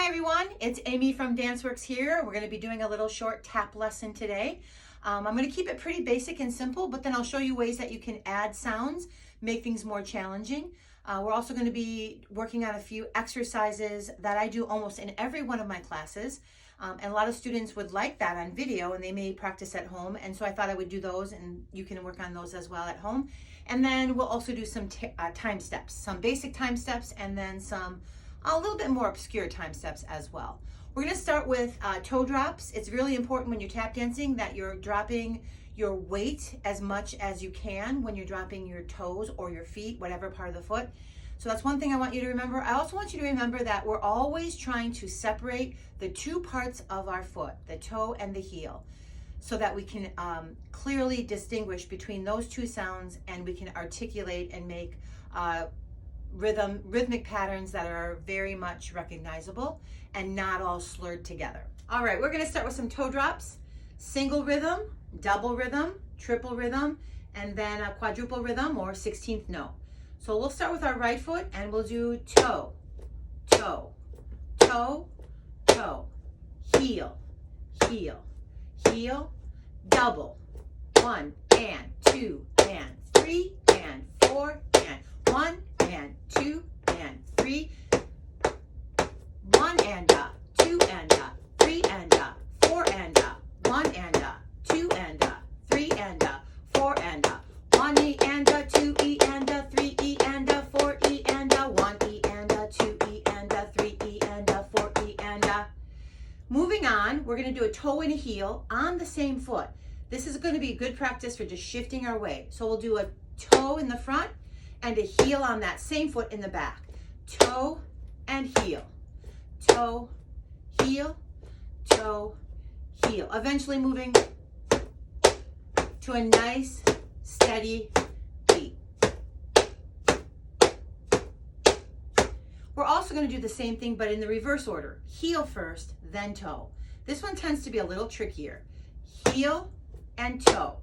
Hi everyone, it's Amy from DanceWorks here. We're going to be doing a little short tap lesson today. I'm going to keep it pretty basic and simple, but then I'll show you ways that you can add sounds, make things more challenging. We're also going to be working on a few exercises that I do almost in every one of my classes. And a lot of students would like that on video and they may practice at home. And so I thought I would do those and you can work on those as well at home. And then we'll also do some time steps, some basic time steps, and then some a little bit more obscure time steps as well. We're going to start with toe drops. It's really important when you're tap dancing that you're dropping your weight as much as you can when you're dropping your toes or your feet, whatever part of the foot. So that's one thing I want you to remember. I also want you to remember that we're always trying to separate the two parts of our foot, the toe and the heel, so that we can clearly distinguish between those two sounds and we can articulate and make rhythmic patterns that are very much recognizable and not all slurred together. All right, we're going to start with some toe drops. Single rhythm, double rhythm, triple rhythm, and then a quadruple rhythm or 16th note. So we'll start with our right foot and we'll do toe, toe, toe, toe, heel, heel, heel, double, 1 and 2 and 3 and 4 and 1 and 2 and 3, 1 and up, 2 and up, 3 and up, 4 and up, 1 and up, 2 and up, 3 and up, 4 and up, 1 E and a 2 E and a 3 E and a 4 E and a 1 E and a 2 E and a 3 E and a 4 E and a. Moving on, we're going to do a toe and a heel on the same foot. This is going to be good practice for just shifting our weight. So we'll do a toe in the front and a heel on that same foot in the back. Toe and heel. Toe, heel, toe, heel. Eventually moving to a nice, steady beat. We're also going to do the same thing, but in the reverse order. Heel first, then toe. This one tends to be a little trickier. Heel and toe.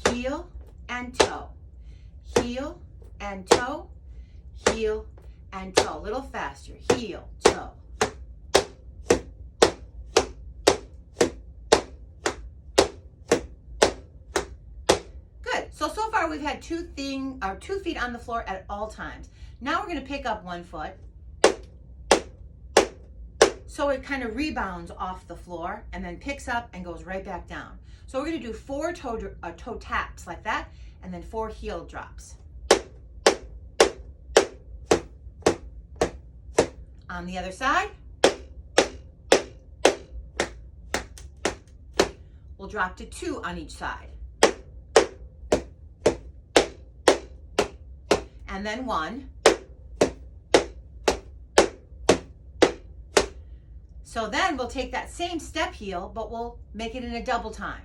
Heel and toe. Heel and toe, heel and toe. A little faster. Heel, toe. Good. So far we've had two feet on the floor at all times. Now we're going to pick up one foot so it kind of rebounds off the floor and then picks up and goes right back down. So we're going to do 4 toe taps like that and then 4 heel drops. On the other side, we'll drop to 2 on each side. And then 1. So then we'll take that same step heel, but we'll make it in a double time.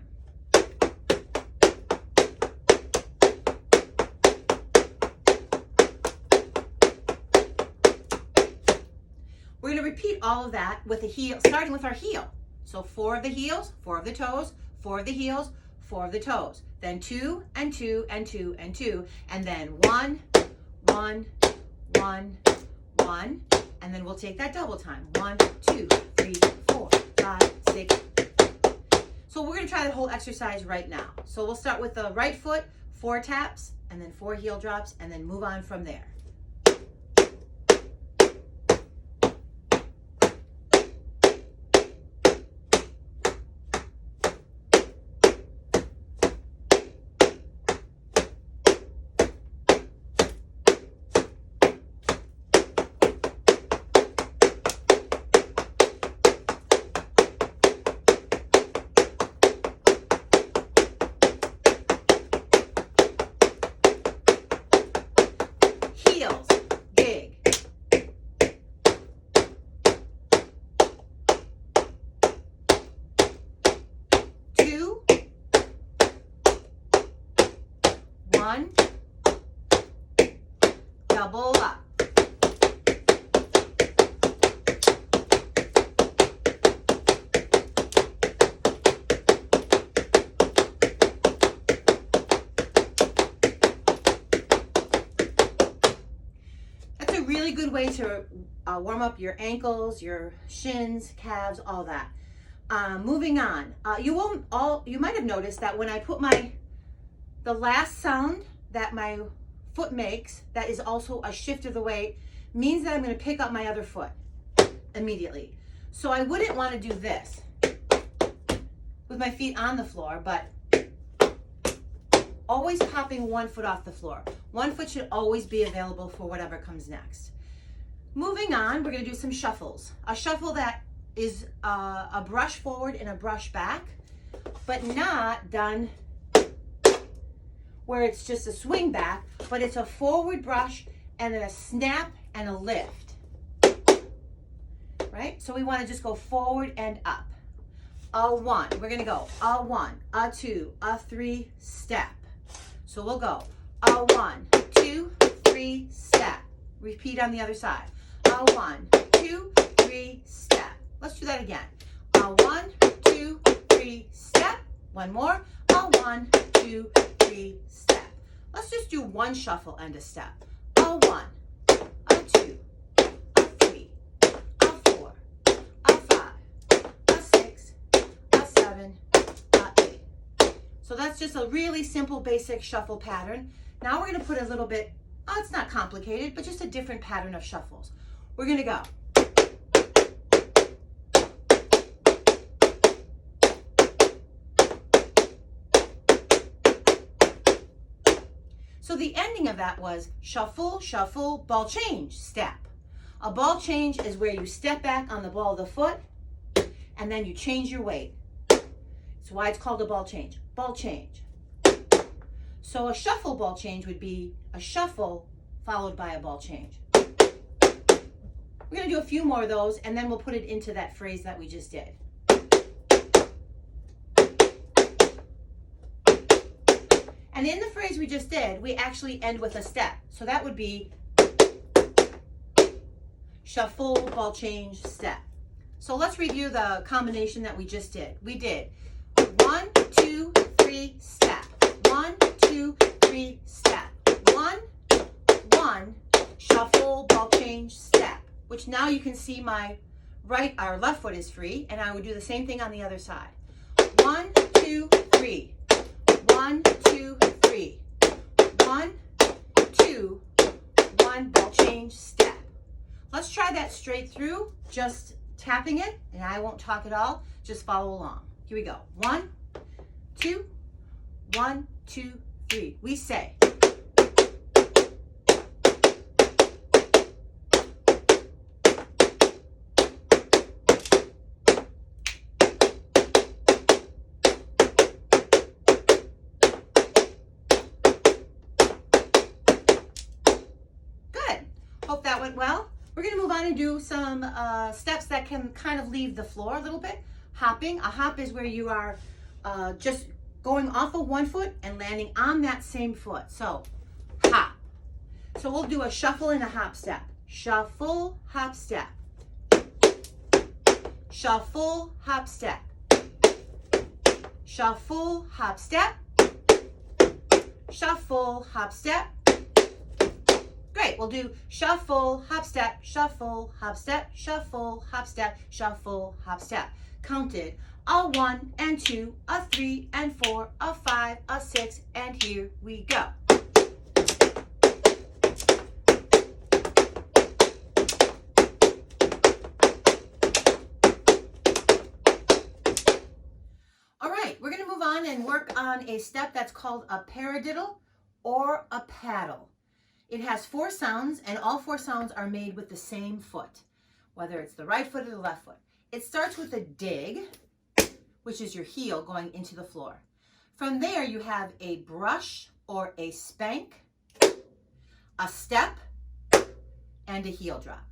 We're going to repeat all of that with a heel, starting with our heel. So 4 of the heels, 4 of the toes, 4 of the heels, 4 of the toes. Then 2 and 2 and 2 and 2. And then 1, 1, 1, 1. And then we'll take that double time. 1, 2, 3, 4, 5, 6. So we're going to try that whole exercise right now. So we'll start with the right foot, 4 taps, and then 4 heel drops, and then move on from there. Heels, big. 2, 1, double up. That's a really good way to warm up your ankles, your shins, calves, all that. Moving on, you might have noticed that when I put the last sound that my foot makes, that is also a shift of the weight, means that I'm going to pick up my other foot immediately. So I wouldn't want to do this with my feet on the floor, but always popping one foot off the floor. One foot should always be available for whatever comes next. Moving on, we're going to do some shuffles. A shuffle that is a brush forward and a brush back, but not done where it's just a swing back, but it's a forward brush and then a snap and a lift, right? So we want to just go forward and up. A one, we're going to go a one, a two, a three, step. So we'll go a 1, 2, 3, step. Repeat on the other side. A 1, 2, 3, step. Let's do that again. A 1, 2, 3, step. One more. A 1, 2, 3, step. Let's just do one shuffle and a step. A 1, a 2, a 3, a 4, a 5, a 6, a 7, a 8. So that's just a really simple basic shuffle pattern. Now we're going to put a little bit, it's not complicated, but just a different pattern of shuffles. We're going to go. So the ending of that was shuffle, shuffle, ball change, step. A ball change is where you step back on the ball of the foot and then you change your weight. That's why it's called a ball change. Ball change. So a shuffle ball change would be a shuffle followed by a ball change. We're going to do a few more of those and then we'll put it into that phrase that we just did. And in the phrase we just did, we actually end with a step. So that would be shuffle, ball change, step. So let's review the combination that we just did. We did 1, 2, 3, step. 1, 2, 3, step. 1, 1, shuffle, ball change, step. Which now you can see my left foot is free, and I would do the same thing on the other side. 1, 2, 3. 1, 2, 3. 1, 2, 1, ball change, step. Let's try that straight through, just tapping it, and I won't talk at all. Just follow along. Here we go. 1, 2, 1, 2, 3. We say. Hope that went well. We're going to move on and do some steps that can kind of leave the floor a little bit. Hopping. A hop is where you are just going off of one foot and landing on that same foot. So, hop. So we'll do a shuffle and a hop step. Shuffle, hop, step. Shuffle, hop, step. Shuffle, hop, step. Shuffle, hop, step. Great, we'll do shuffle, hop, step, shuffle, hop, step, shuffle, hop, step, shuffle, hop, step. Counted a 1 and 2, a 3 and 4, a 5, a 6, and here we go. All right, we're going to move on and work on a step that's called a paradiddle or a paddle. It has 4 sounds, and all 4 sounds are made with the same foot, whether it's the right foot or the left foot. It starts with a dig, which is your heel going into the floor. From there, you have a brush or a spank, a step, and a heel drop.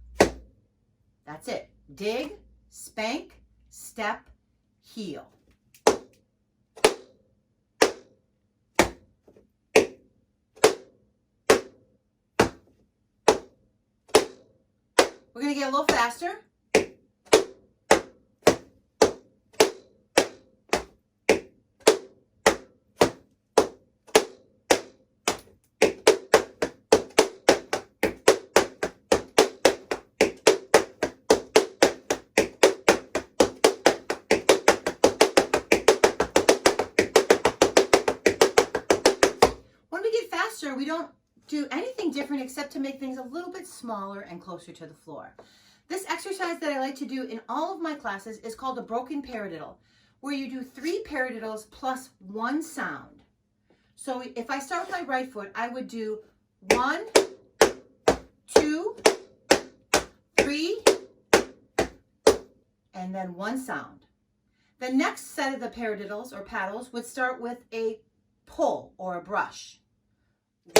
That's it. Dig, spank, step, heel. We're going to get a little faster. we don't do anything different except to make things a little bit smaller and closer to the floor. This exercise that I like to do in all of my classes is called a broken paradiddle, where you do 3 paradiddles plus 1 sound. So if I start with my right foot, I would do 1, 2, 3, and then 1 sound. The next set of the paradiddles or paddles would start with a pull or a brush.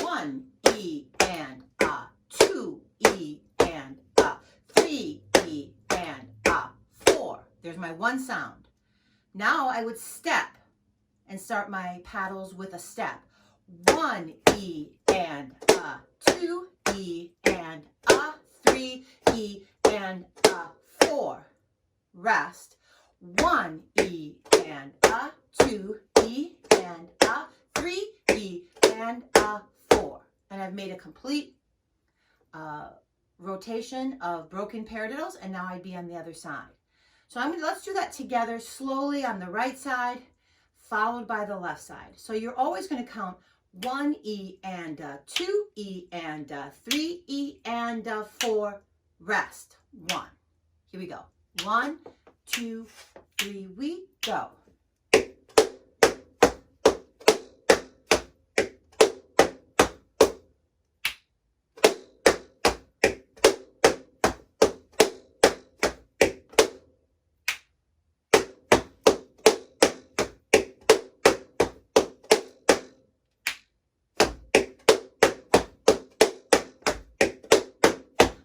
1 E and a, 2 E and a, 3 E and a, 4. There's my 1 sound. Now I would step and start my paddles with a step. 1 E and a, 2 E and a, 3 E and a, 4. Rest. 1 E and a, 2 E and a, 3 E and a, 4. And I've made a complete rotation of broken paradiddles, and now I'd be on the other side. So let's do that together slowly on the right side, followed by the left side. So you're always going to count 1 E and a, 2 E and a, 3 E and a, 4. Rest. 1. Here we go. 1, 2, 3, we go.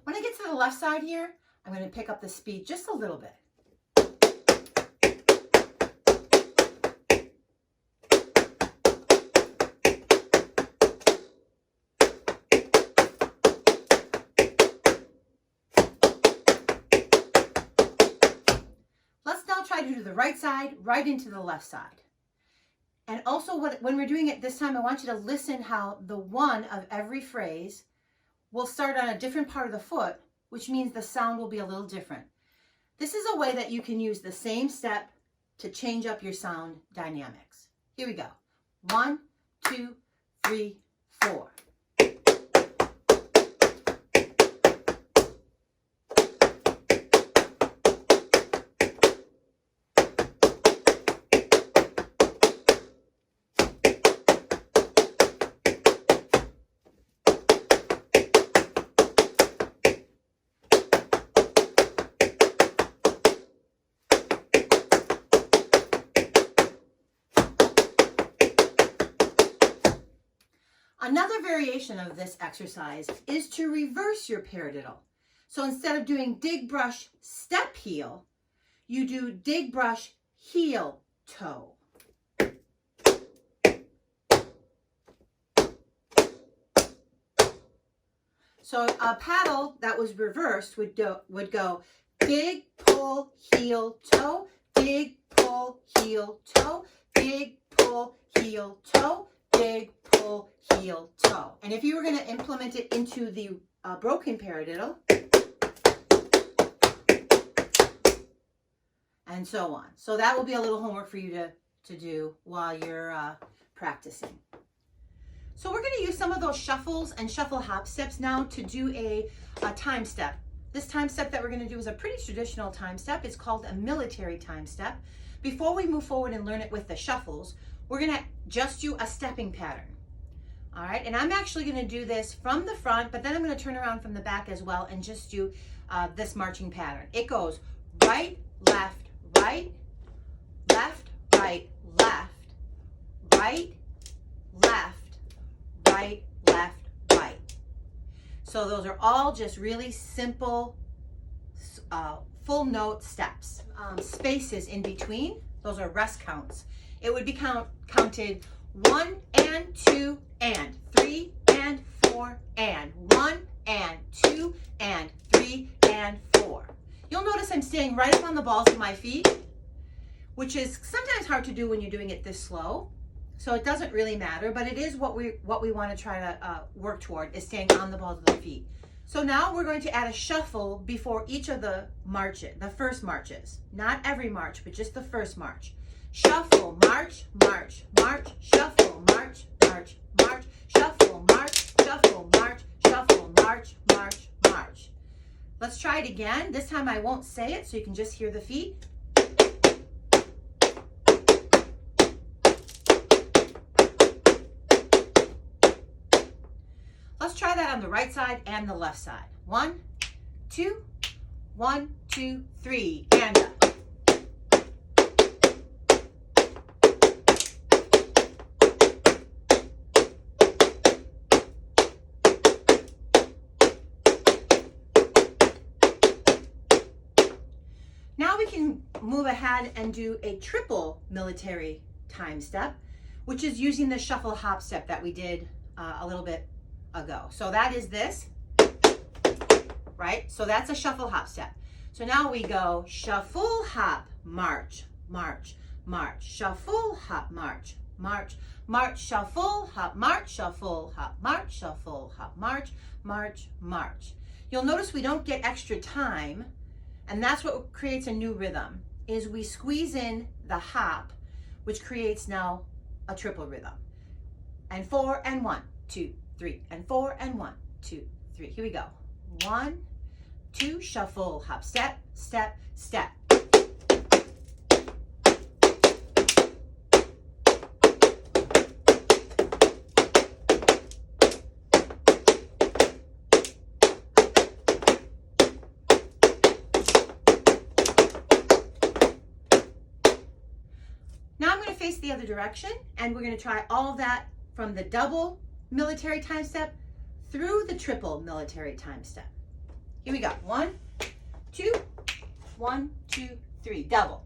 When I get to the left side here, I'm going to pick up the speed just a little bit. Try to do the right side right into the left side. And also when we're doing it this time, I want you to listen how the 1 of every phrase will start on a different part of the foot, which means the sound will be a little different. This is a way that you can use the same step to change up your sound dynamics. Here we go. 1, 2, 3, 4. Another variation of this exercise is to reverse your paradiddle. So instead of doing dig, brush, step, heel, you do dig, brush, heel, toe. So a paddle that was reversed would go dig, pull, heel, toe, dig, pull, heel, toe, dig, pull, heel, toe, dig, pull, heel, toe. And if you were going to implement it into the broken paradiddle, and so on. So that will be a little homework for you to do while you're practicing. So we're going to use some of those shuffles and shuffle hop steps now to do a time step. This time step that we're going to do is a pretty traditional time step. It's called a military time step. Before we move forward and learn it with the shuffles, we're going to just do a stepping pattern. All right, and I'm actually going to do this from the front, but then I'm going to turn around from the back as well and just do this marching pattern. It goes right, left, right, left, right, left, right, left, right, left, right. So those are all just really simple full note steps. Spaces in between, those are rest counts. It would be counted 1 and 2 and 3 and 4 and 1 and 2 and 3 and 4. You'll notice I'm staying right up on the balls of my feet, which is sometimes hard to do when you're doing it this slow. So it doesn't really matter, but it is what we want to try to work toward, is staying on the balls of the feet. So now we're going to add a shuffle before each of the first marches. Not every march, but just the first march. Shuffle, march, march, march, shuffle, march, march, march, shuffle, march, shuffle, march, shuffle, march, march, march. Let's try it again. This time I won't say it so you can just hear the feet. Let's try that on the right side and the left side. 1, 2, 1, 2, 3, and up. Now we can move ahead and do a triple military time step, which is using the shuffle hop step that we did a little bit ago. So that is this, right? So that's a shuffle hop step. So now we go shuffle hop march, march, march, shuffle hop march, march, march, shuffle hop march, shuffle hop march, shuffle hop march, march, march. You'll notice we don't get extra time, and that's what creates a new rhythm, is we squeeze in the hop, which creates now a triple rhythm. And 4 and 1, 2, 3, and 4 and 1, 2, 3. Here we go. 1, 2, shuffle, hop, step, step, step. Now I'm going to face the other direction, and we're going to try all of that from the double military time step through the triple military time step. Here we go. 1, 2, 1, 2, 3, double.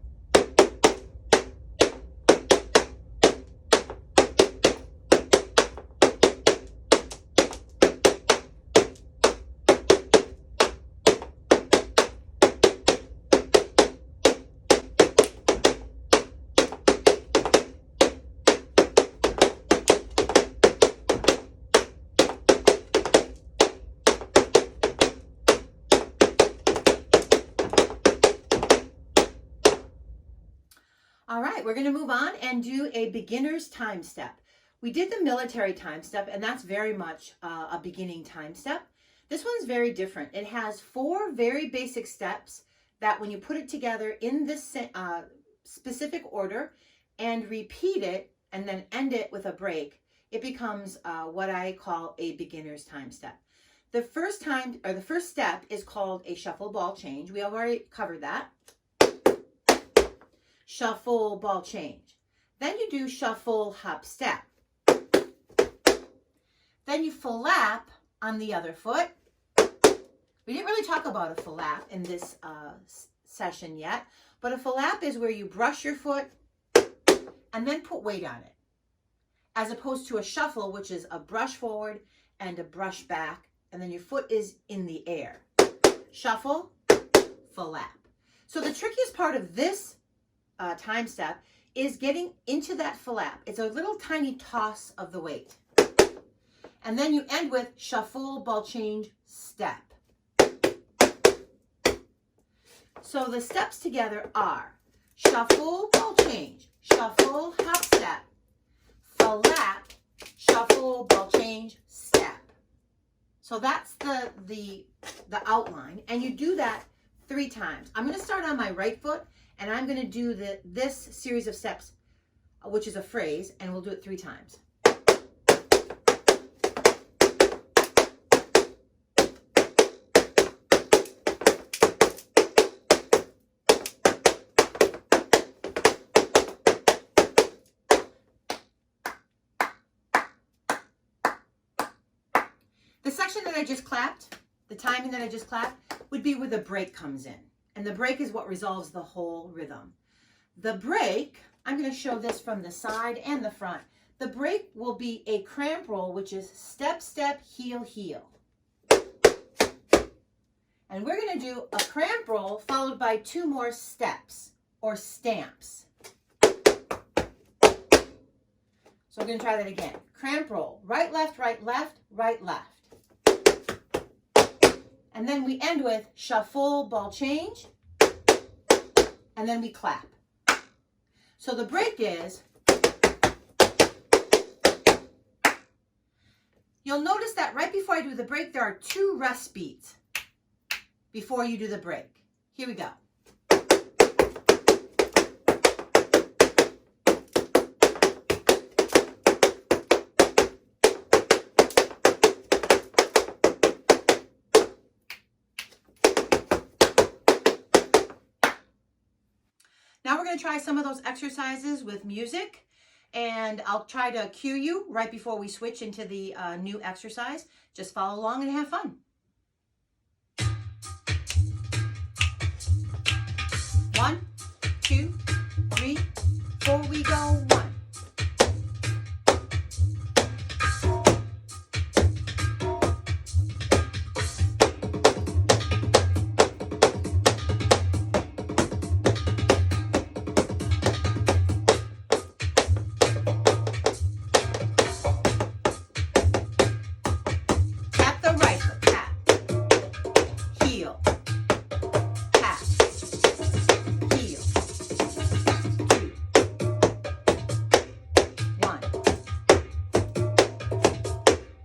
All right, we're going to move on and do a beginner's time step. We did the military time step, and that's very much a beginning time step. This one's very different. It has 4 very basic steps that when you put it together in this specific order and repeat it and then end it with a break, it becomes what I call a beginner's time step. The first step is called a shuffle ball change. We have already covered that. Shuffle, ball change. Then you do shuffle, hop, step. Then you flap on the other foot. We didn't really talk about a flap in this session yet, but a flap is where you brush your foot and then put weight on it, as opposed to a shuffle, which is a brush forward and a brush back, and then your foot is in the air. Shuffle, flap. So the trickiest part of this time step is getting into that flap. It's a little tiny toss of the weight. And then you end with shuffle, ball change, step. So the steps together are shuffle, ball change, shuffle, hop, step, flap, shuffle, ball change, step. So that's the outline, and you do that 3 times. I'm going to start on my right foot, and I'm going to do this series of steps, which is a phrase, and we'll do it 3 times. The section that I just clapped, the timing that I just clapped, would be where the break comes in. And the break is what resolves the whole rhythm. The break, I'm going to show this from the side and the front. The break will be a cramp roll, which is step, step, heel, heel. And we're going to do a cramp roll followed by 2 more steps or stamps. So we're going to try that again. Cramp roll, right, left, right, left, right, left. And then we end with shuffle, ball change, and then we clap. So the break is You'll notice that right before I do the break, there are 2 rest beats before you do the break. Here we go. Now we're going to try some of those exercises with music, and I'll try to cue you right before we switch into the new exercise. Just follow along and have fun. 1, 2, 3, 4, we go. 1.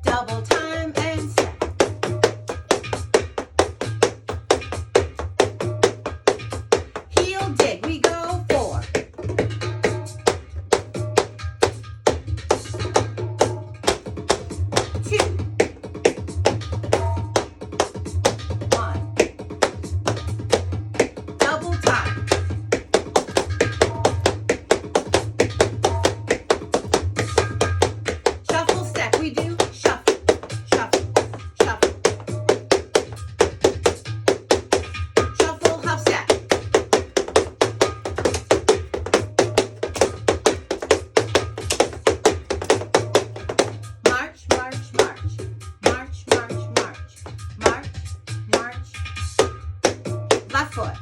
Double time and step. Heel dig, we go 4. 2. 1. Double time. Shuffle step, we do. Left foot.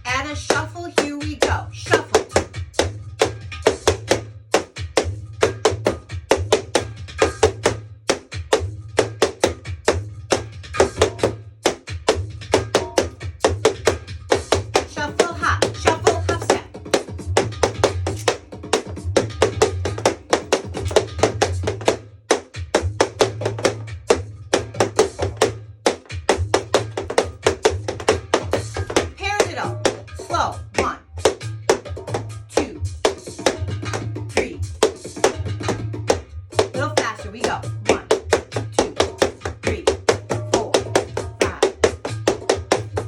Add a shuffle, here we go. Shuffle. Shuffle, hop step. Slow. 1, 2, 3. A little faster. We go. 1, 2, 3, 4, 5.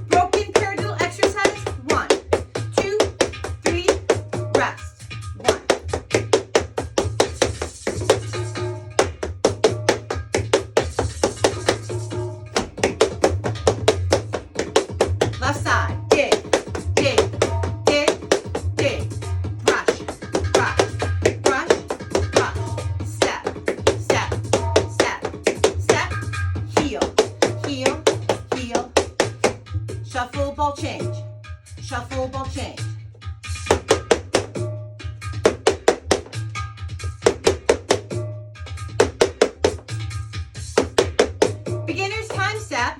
Broken paradiddle exercise. 1, 2, 3. Rest. 1. Left side. Dig. Dig, dig, dig, brush, brush, brush, brush, step, step, step, step, heel, heel, heel, shuffle, ball change, shuffle, ball change. Beginner's time step.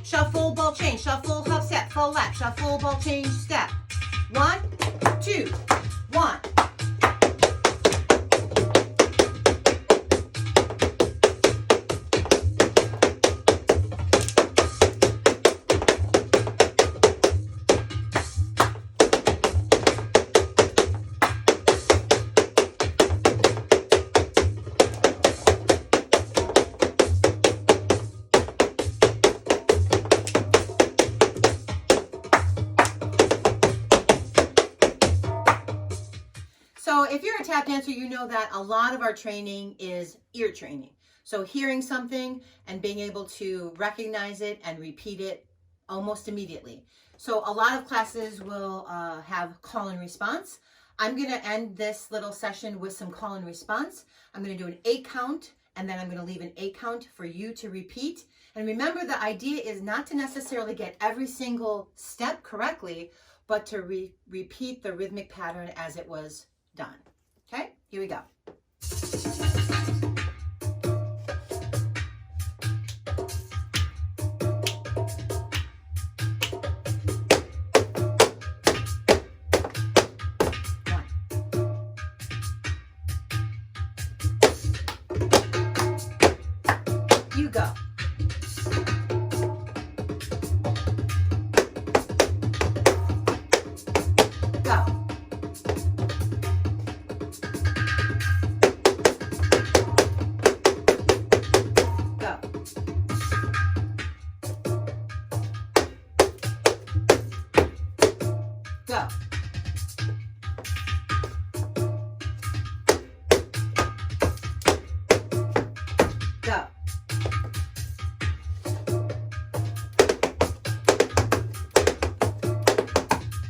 Shuffle, ball change, shuffle, hop, step, full lap, shuffle, ball change, step. 1, 2, 1. So if you're a tap dancer, you know that a lot of our training is ear training. So hearing something and being able to recognize it and repeat it almost immediately. So a lot of classes will have call and response. I'm going to end this little session with some call and response. I'm going to do an 8 count, and then I'm going to leave an 8 count for you to repeat. And remember, the idea is not to necessarily get every single step correctly, but to repeat the rhythmic pattern as it was done. Okay, here we go. Go. Go. Go.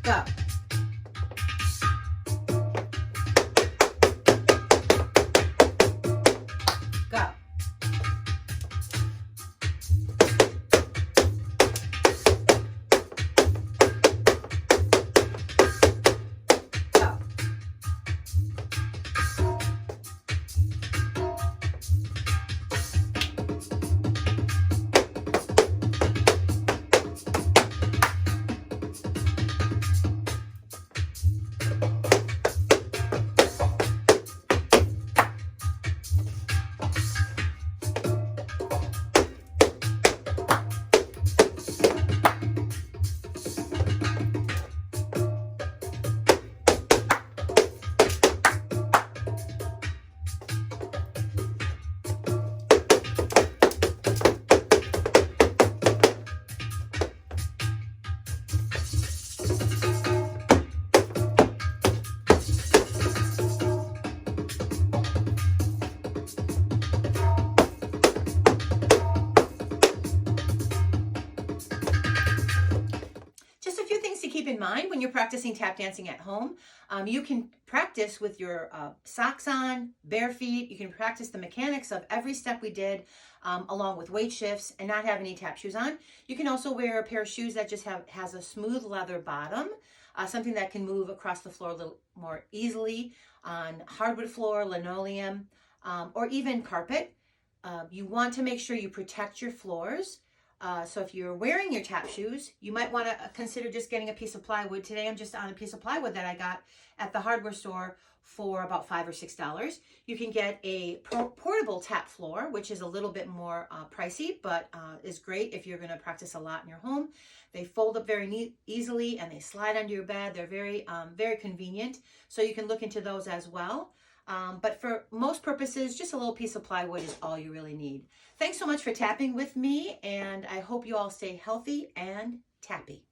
Go. Keep in mind when you're practicing tap dancing at home. You can practice with your socks on, bare feet. You can practice the mechanics of every step we did along with weight shifts and not have any tap shoes on. You can also wear a pair of shoes that just has a smooth leather bottom, something that can move across the floor a little more easily on hardwood floor, linoleum, or even carpet. You want to make sure you protect your floors. So if you're wearing your tap shoes, you might want to consider just getting a piece of plywood. Today I'm just on a piece of plywood that I got at the hardware store for about $5 or $6. You can get a portable tap floor, which is a little bit more pricey, but is great if you're going to practice a lot in your home. They fold up very easily and they slide under your bed. They're very, very convenient. So you can look into those as well. But for most purposes, just a little piece of plywood is all you really need. Thanks so much for tapping with me, and I hope you all stay healthy and tappy.